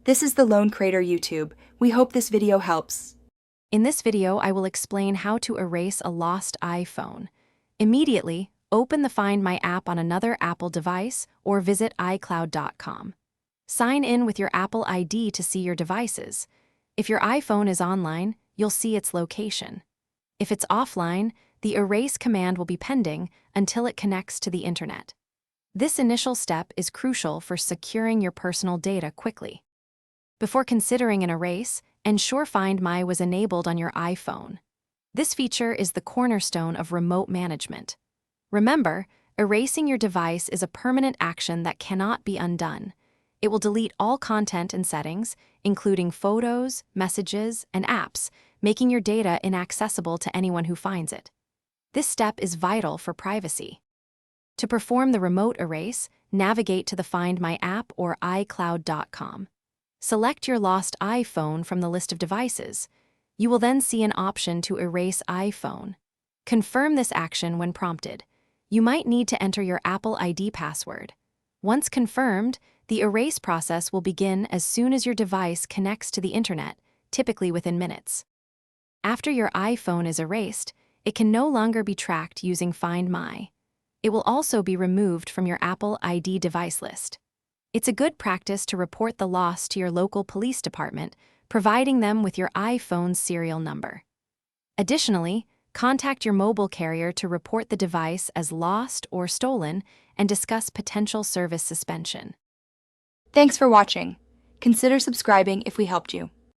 This is the Lone Crater YouTube. We hope this video helps. In this video, I will explain how to erase a lost iPhone. Immediately, open the Find My app on another Apple device or visit iCloud.com. Sign in with your Apple ID to see your devices. If your iPhone is online, you'll see its location. If it's offline, the erase command will be pending until it connects to the internet. This initial step is crucial for securing your personal data quickly. Before considering an erase, ensure Find My was enabled on your iPhone. This feature is the cornerstone of remote management. Remember, erasing your device is a permanent action that cannot be undone. It will delete all content and settings, including photos, messages, and apps, making your data inaccessible to anyone who finds it. This step is vital for privacy. To perform the remote erase, navigate to the Find My app or iCloud.com. Select your lost iPhone from the list of devices. You will then see an option to erase iPhone. Confirm this action when prompted. You might need to enter your Apple ID password. Once confirmed, the erase process will begin as soon as your device connects to the internet, typically within minutes. After your iPhone is erased, it can no longer be tracked using Find My. It will also be removed from your Apple ID device list. It's a good practice to report the loss to your local police department, providing them with your iPhone's serial number. Additionally, contact your mobile carrier to report the device as lost or stolen and discuss potential service suspension. Thanks for watching. Consider subscribing if we helped you.